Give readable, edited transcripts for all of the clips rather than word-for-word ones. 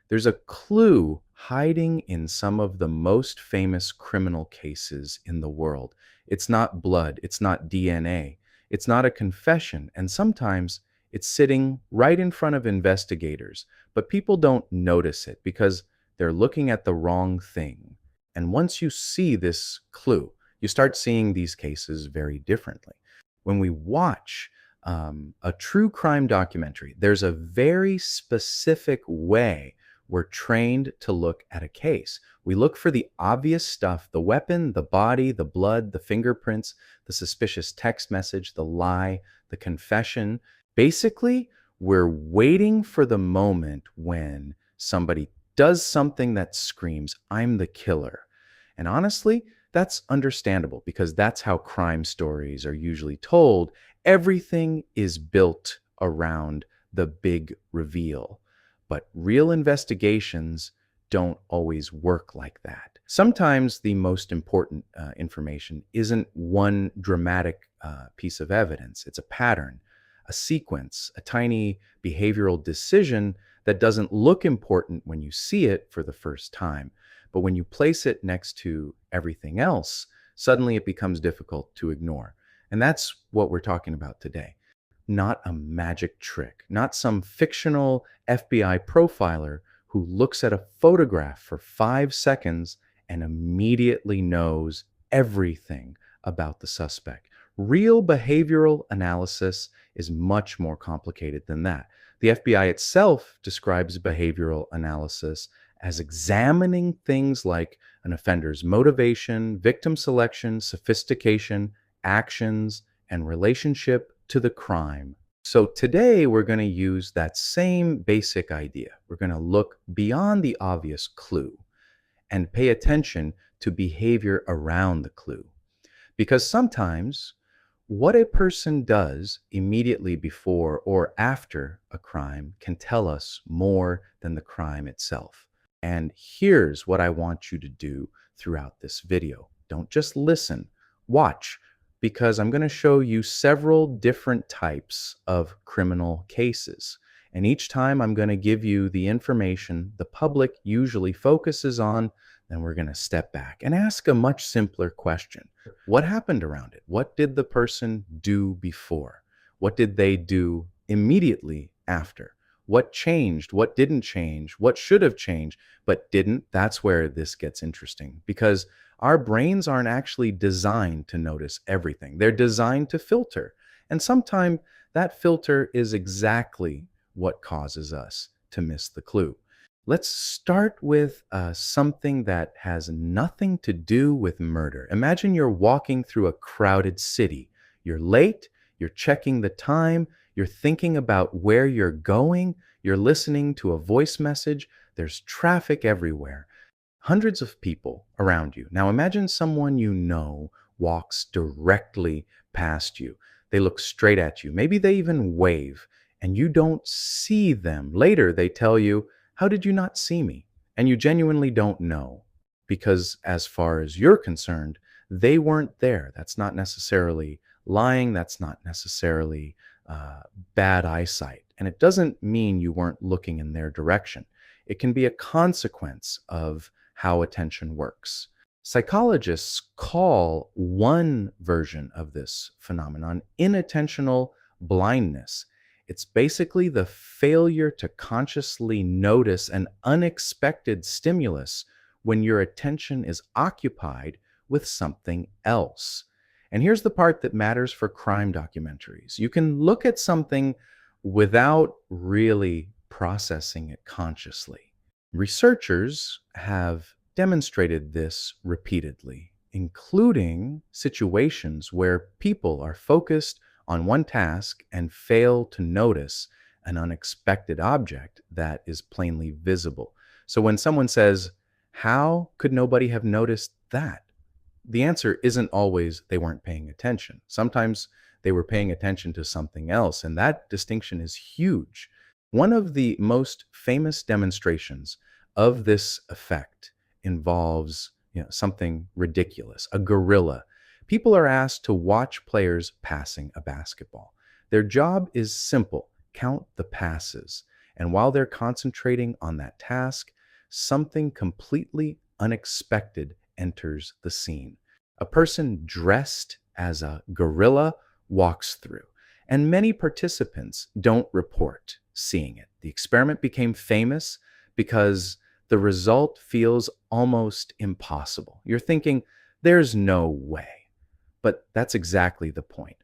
There's a clue hiding in some of the most famous criminal cases in the world. It's not blood, it's not DNA, it's not a confession, and sometimes it's sitting right in front of investigators, but people don't notice it because they're looking at the wrong thing. And once you see this clue, you start seeing these cases very differently. When we watch a true crime documentary, there's a very specific way we're trained to look at a case. We look for the obvious stuff: the weapon, the body, the blood, the fingerprints, the suspicious text message, the lie, the confession. Basically, we're waiting for the moment when somebody does something that screams, "I'm the killer." And honestly, that's understandable because that's how crime stories are usually told. Everything is built around the big reveal. But real investigations don't always work like that. Sometimes the most important information isn't one dramatic piece of evidence. It's a pattern, a sequence, a tiny behavioral decision that doesn't look important when you see it for the first time. But when you place it next to everything else, suddenly it becomes difficult to ignore. And that's what we're talking about today. Not a magic trick, not some fictional FBI profiler who looks at a photograph for 5 seconds and immediately knows everything about the suspect. Real behavioral analysis is much more complicated than that. The FBI itself describes behavioral analysis as examining things like an offender's motivation, victim selection, sophistication, actions, and relationship to the crime. So today we're going to use that same basic idea. We're going to look beyond the obvious clue and pay attention to behavior around the clue. Because sometimes what a person does immediately before or after a crime can tell us more than the crime itself. And here's what I want you to do throughout this video. Don't just listen, watch, because I'm going to show you several different types of criminal cases. And each time I'm going to give you the information the public usually focuses on. Then we're going to step back and ask a much simpler question. What happened around it? What did the person do before? What did they do immediately after? What changed? What didn't change? What should have changed but didn't? That's where this gets interesting, because our brains aren't actually designed to notice everything. They're designed to filter. And sometimes that filter is exactly what causes us to miss the clue. Let's start with something that has nothing to do with murder. Imagine you're walking through a crowded city. You're late, you're checking the time, you're thinking about where you're going, you're listening to a voice message, there's traffic everywhere. Hundreds of people around you. Now imagine someone you know walks directly past you. They look straight at you. Maybe they even wave, and you don't see them. Later, they tell you, "How did you not see me?" And you genuinely don't know, because as far as you're concerned, they weren't there. That's not necessarily lying. That's not necessarily bad eyesight. And it doesn't mean you weren't looking in their direction. It can be a consequence of how attention works. Psychologists call one version of this phenomenon inattentional blindness. It's basically the failure to consciously notice an unexpected stimulus when your attention is occupied with something else. And here's the part that matters for crime documentaries. You can look at something without really processing it consciously. Researchers have demonstrated this repeatedly, including situations where people are focused on one task and fail to notice an unexpected object that is plainly visible. So when someone says, "How could nobody have noticed that?" the answer isn't always they weren't paying attention. Sometimes they were paying attention to something else, and that distinction is huge. One of the most famous demonstrations of this effect involves something ridiculous: a gorilla. People are asked to watch players passing a basketball. Their job is simple: count the passes. And while they're concentrating on that task, something completely unexpected enters the scene. A person dressed as a gorilla walks through, and many participants don't report seeing it. The experiment became famous because the result feels almost impossible. You're thinking, there's no way. But that's exactly the point.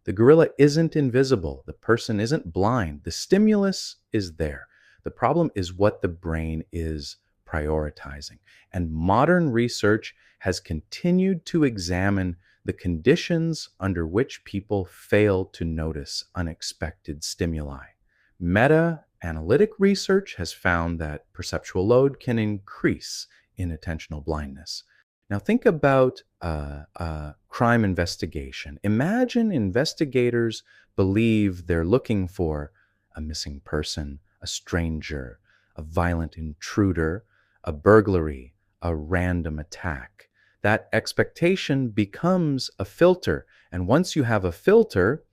The gorilla isn't invisible. The person isn't blind. The stimulus is there. The problem is what the brain is prioritizing. And modern research has continued to examine the conditions under which people fail to notice unexpected stimuli. Meta analytic research has found that perceptual load can increase in attentional blindness. Now, think about a crime investigation. Imagine investigators believe they're looking for a missing person, a stranger, a violent intruder, a burglary, a random attack. That expectation becomes a filter. And once you have a filter,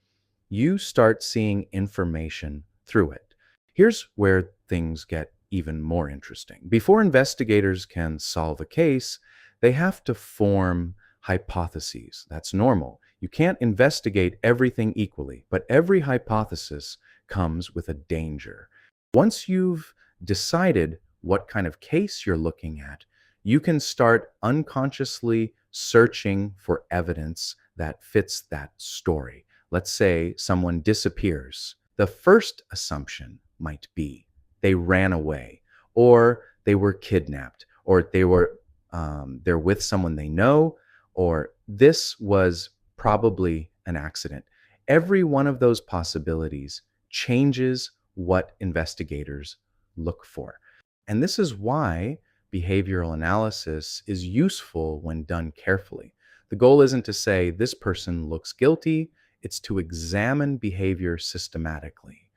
you start seeing information through it. Here's where things get even more interesting. Before investigators can solve a case, they have to form hypotheses. That's normal. You can't investigate everything equally, but every hypothesis comes with a danger. Once you've decided what kind of case you're looking at, you can start unconsciously searching for evidence that fits that story. Let's say someone disappears. The first assumption might be they ran away, or they were kidnapped, or they're with someone they know, or this was probably an accident. Every one of those possibilities changes what investigators look for. And this is why behavioral analysis is useful when done carefully. The goal isn't to say this person looks guilty, it's to examine behavior systematically.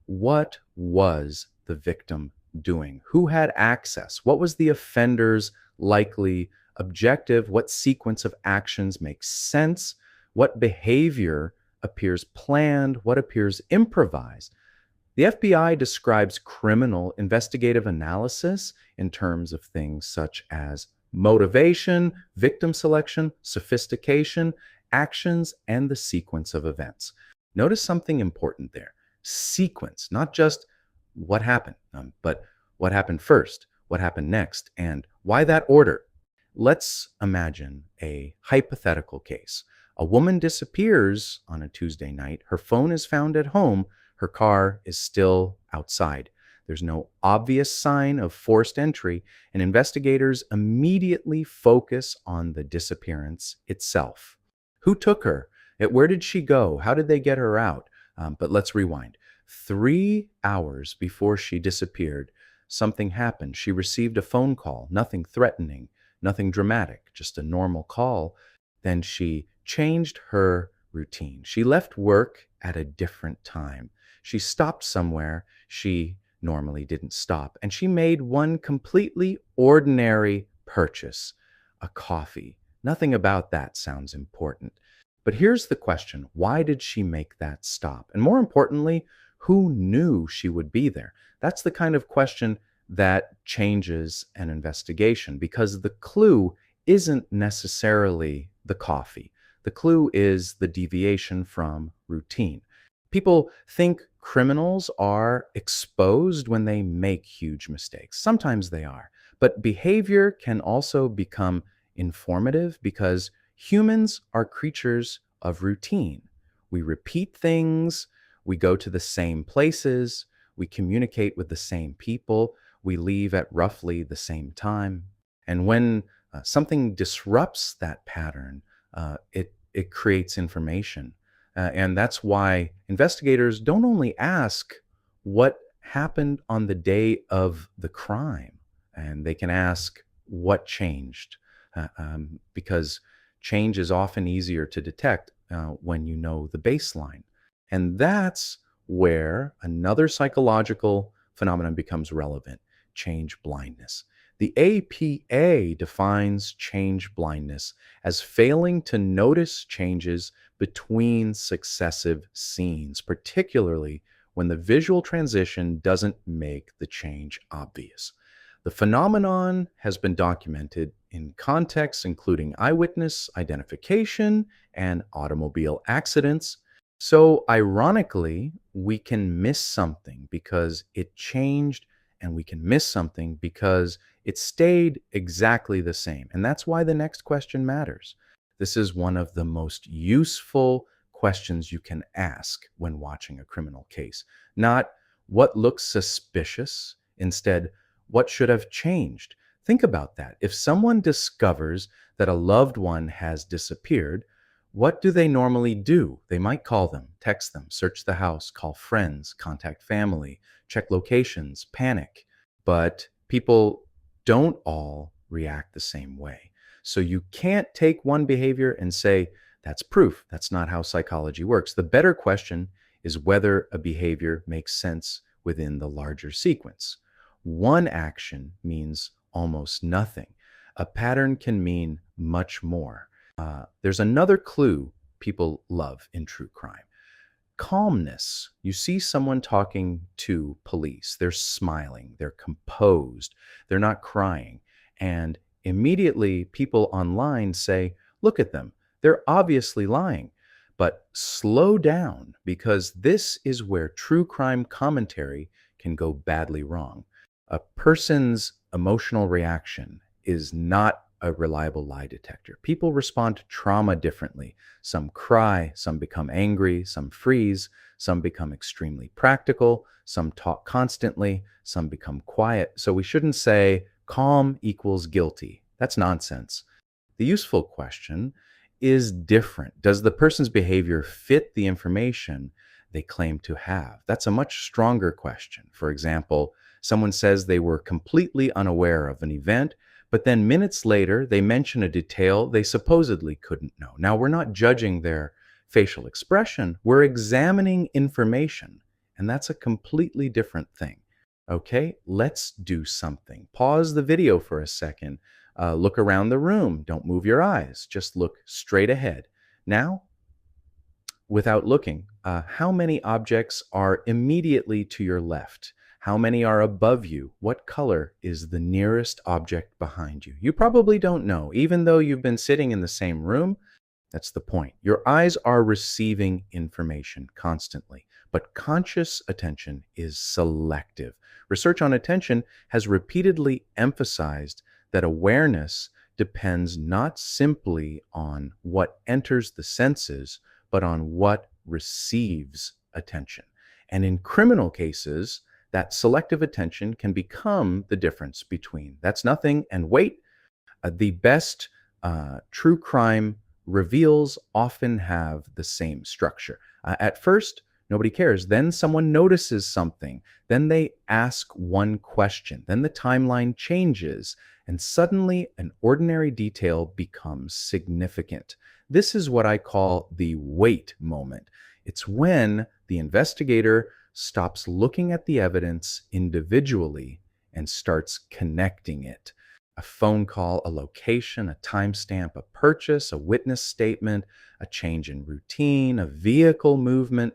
What was the victim doing? Who had access? What was the offender's likely objective? What sequence of actions makes sense? What behavior appears planned? What appears improvised? The FBI describes criminal investigative analysis in terms of things such as motivation, victim selection, sophistication, actions, and the sequence of events. Notice something important there. Sequence, not just what happened, but what happened first, what happened next, and why that order. Let's imagine a hypothetical case. A woman disappears on a Tuesday night. Her phone is found at home. Her car is still outside. There's no obvious sign of forced entry, and investigators immediately focus on the disappearance itself. Who took her? Where did she go? How did they get her out? But let's rewind. 3 hours before she disappeared, something happened. She received a phone call, nothing threatening, nothing dramatic, just a normal call. Then she changed her routine. She left work at a different time. She stopped somewhere she normally didn't stop, and she made one completely ordinary purchase, a coffee. Nothing about that sounds important. But here's the question: why did she make that stop? And more importantly, who knew she would be there? That's the kind of question that changes an investigation, because the clue isn't necessarily the coffee. The clue is the deviation from routine. People think criminals are exposed when they make huge mistakes. Sometimes they are. But behavior can also become informative because humans are creatures of routine. We repeat things, we go to the same places, we communicate with the same people, we leave at roughly the same time. And when something disrupts that pattern, it creates information. And that's why investigators don't only ask what happened on the day of the crime, and they can ask what changed, because change is often easier to detect when you know the baseline. And that's where another psychological phenomenon becomes relevant: change blindness. The APA defines change blindness as failing to notice changes between successive scenes, particularly when the visual transition doesn't make the change obvious. The phenomenon has been documented in contexts including eyewitness identification and automobile accidents. So, ironically, we can miss something because it changed, and we can miss something because it stayed exactly the same. And that's why the next question matters. This is one of the most useful questions you can ask when watching a criminal case. Not what looks suspicious, instead, what should have changed? Think about that. If someone discovers that a loved one has disappeared, what do they normally do? They might call them, text them, search the house, call friends, contact family, check locations, panic. But people don't all react the same way. So you can't take one behavior and say, that's proof. That's not how psychology works. The better question is whether a behavior makes sense within the larger sequence. One action means almost nothing. A pattern can mean much more. There's another clue people love in true crime: calmness. You see someone talking to police, they're smiling, they're composed, they're not crying. And immediately people online say, look at them, they're obviously lying. But slow down, because this is where true crime commentary can go badly wrong. A person's emotional reaction is not a reliable lie detector. People respond to trauma differently. Some cry, some become angry, some freeze, some become extremely practical, some talk constantly, some become quiet. So we shouldn't say calm equals guilty. That's nonsense. The useful question is different. Does the person's behavior fit the information they claim to have? That's a much stronger question. For example, someone says they were completely unaware of an event, but then minutes later, they mention a detail they supposedly couldn't know. Now, we're not judging their facial expression, we're examining information, and that's a completely different thing. Okay, let's do something. Pause the video for a second. Look around the room. Don't move your eyes. Just look straight ahead. Now, without looking, how many objects are immediately to your left? How many are above you? What color is the nearest object behind you? You probably don't know, even though you've been sitting in the same room. That's the point. Your eyes are receiving information constantly, but conscious attention is selective. Research on attention has repeatedly emphasized that awareness depends not simply on what enters the senses, but on what receives attention. And in criminal cases, that selective attention can become the difference between that's nothing and wait. The best true crime reveals often have the same structure. At first, nobody cares. Then someone notices something. Then they ask one question. Then the timeline changes, and suddenly an ordinary detail becomes significant. This is what I call the wait moment. It's when the investigator stops looking at the evidence individually and starts connecting it. A phone call, a location, a timestamp, a purchase, a witness statement, a change in routine, a vehicle movement.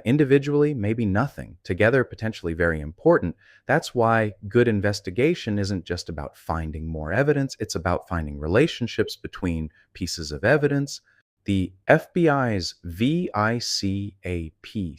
Individually, maybe nothing. Together, potentially very important. That's why good investigation isn't just about finding more evidence, it's about finding relationships between pieces of evidence. The FBI's VICAP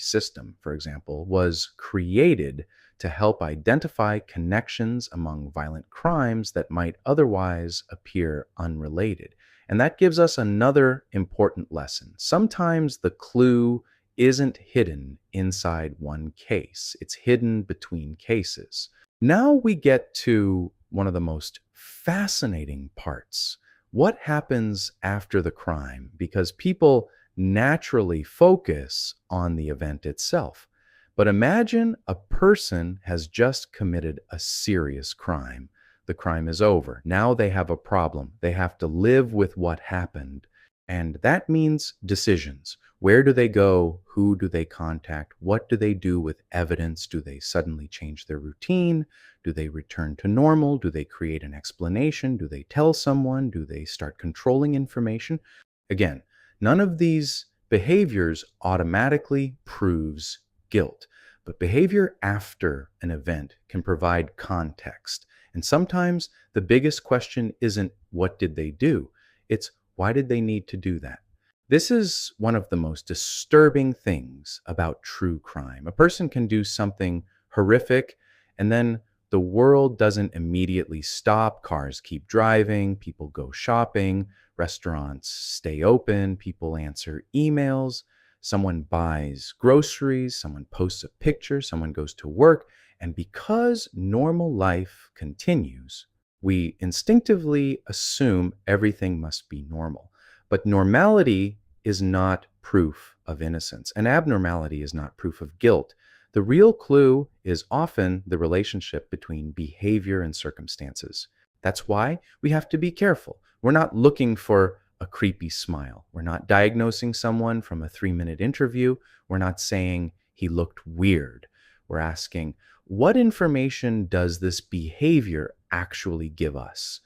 system, for example, was created to help identify connections among violent crimes that might otherwise appear unrelated. And that gives us another important lesson. Sometimes the clue isn't hidden inside one case, it's hidden between cases. Now we get to one of the most fascinating parts. What happens after the crime? Because people naturally focus on the event itself. But imagine a person has just committed a serious crime. The crime is over. Now they have a problem. They have to live with what happened. And that means decisions. Where do they go? Who do they contact? What do they do with evidence? Do they suddenly change their routine? Do they return to normal? Do they create an explanation? Do they tell someone? Do they start controlling information? Again, none of these behaviors automatically proves guilt. But behavior after an event can provide context. And sometimes the biggest question isn't what did they do? It's why did they need to do that? This is one of the most disturbing things about true crime. A person can do something horrific, and then the world doesn't immediately stop. Cars keep driving, people go shopping, restaurants stay open, people answer emails, someone buys groceries, someone posts a picture, someone goes to work. And because normal life continues, we instinctively assume everything must be normal. But normality is not proof of innocence, and abnormality is not proof of guilt. The real clue is often the relationship between behavior and circumstances. That's why we have to be careful. We're not looking for a creepy smile. We're not diagnosing someone from a 3-minute interview. We're not saying he looked weird. We're asking, what information does this behavior actually give us?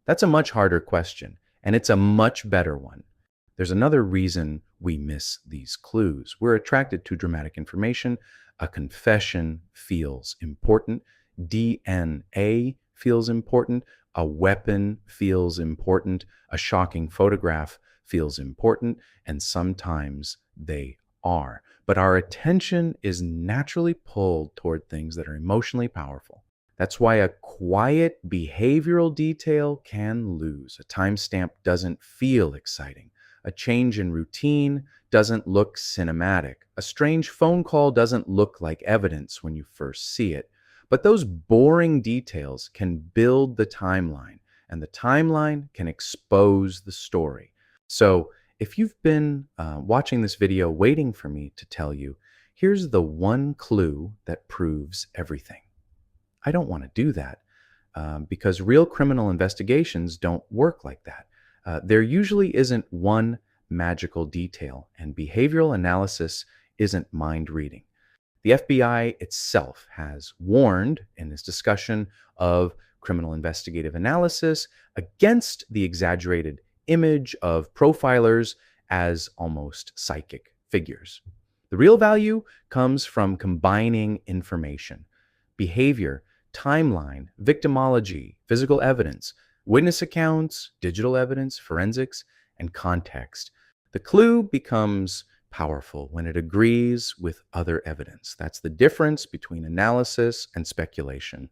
That's a much harder question, and it's a much better one. There's another reason we miss these clues. We're attracted to dramatic information. A confession feels important. DNA feels important. A weapon feels important. A shocking photograph feels important. And sometimes they are. But our attention is naturally pulled toward things that are emotionally powerful. That's why a quiet behavioral detail can lose. A timestamp doesn't feel exciting. A change in routine doesn't look cinematic. A strange phone call doesn't look like evidence when you first see it. But those boring details can build the timeline, and the timeline can expose the story. So if you've been watching this video waiting for me to tell you, here's the one clue that proves everything. I don't want to do that because real criminal investigations don't work like that. There usually isn't one magical detail, and behavioral analysis isn't mind reading. The FBI itself has warned in its discussion of criminal investigative analysis against the exaggerated image of profilers as almost psychic figures. The real value comes from combining information, behavior, timeline, victimology, physical evidence, witness accounts, digital evidence, forensics, and context. The clue becomes powerful when it agrees with other evidence. That's the difference between analysis and speculation.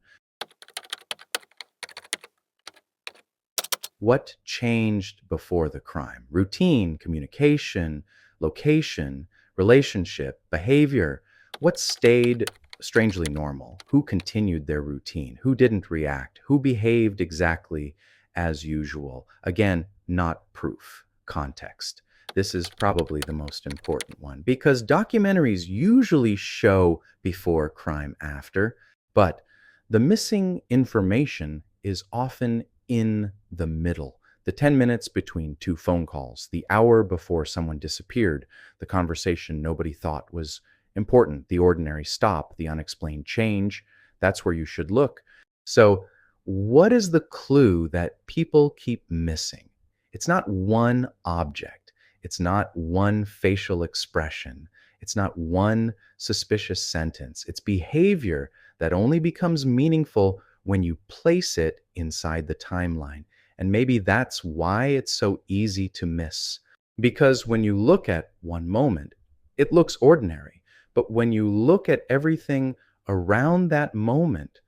What changed before the crime? Routine, communication, location, relationship, behavior. What stayed strangely normal? Who continued their routine? Who didn't react? Who behaved exactly as usual? Again, not proof, context. This is probably the most important one because documentaries usually show before, crime, after, but the missing information is often in the middle. The 10 minutes between two phone calls, the hour before someone disappeared, the conversation nobody thought was important, the ordinary stop, the unexplained change. That's where you should look. So, what is the clue that people keep missing? It's not one object. It's not one facial expression. It's not one suspicious sentence. It's behavior that only becomes meaningful when you place it inside the timeline. And maybe that's why it's so easy to miss. Because when you look at one moment, it looks ordinary. But when you look at everything around that moment,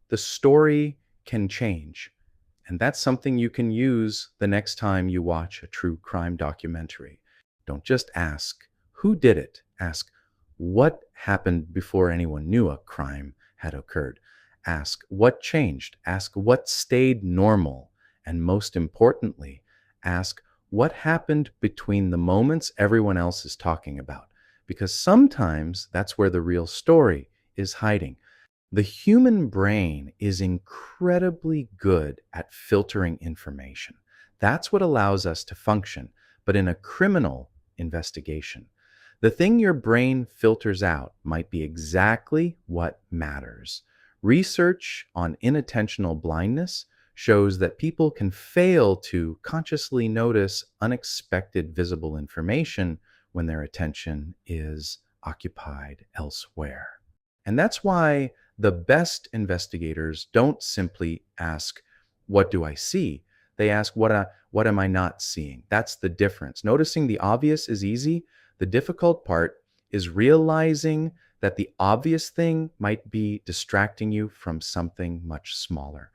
the story can change. And that's something you can use the next time you watch a true crime documentary. Don't just ask, who did it? Ask, what happened before anyone knew a crime had occurred? Ask, what changed? Ask, what stayed normal? And most importantly, ask, what happened between the moments everyone else is talking about? Because sometimes that's where the real story is hiding. The human brain is incredibly good at filtering information. That's what allows us to function. But in a criminal investigation, the thing your brain filters out might be exactly what matters. Research on inattentional blindness shows that people can fail to consciously notice unexpected visible information when their attention is occupied elsewhere. And that's why the best investigators don't simply ask, "What do I see?" They ask, what am I not seeing?" That's the difference. Noticing the obvious is easy. The difficult part is realizing that the obvious thing might be distracting you from something much smaller.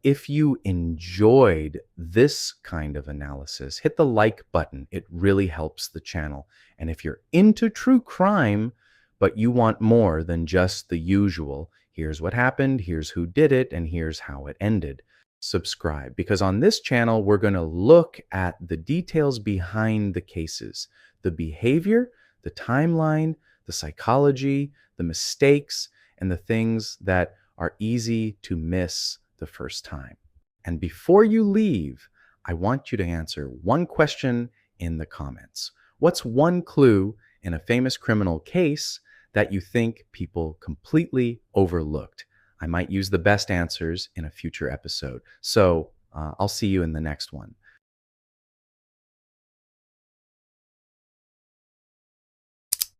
If you enjoyed this kind of analysis, hit the like button. It really helps the channel. And if you're into true crime, but you want more than just the usual, here's what happened, here's who did it, and here's how it ended, subscribe. Because on this channel, we're going to look at the details behind the cases, the behavior, the timeline, the psychology, the mistakes, and the things that are easy to miss the first time. And before you leave, I want you to answer one question in the comments. What's one clue in a famous criminal case that you think people completely overlooked? I might use the best answers in a future episode. So I'll see you in the next one.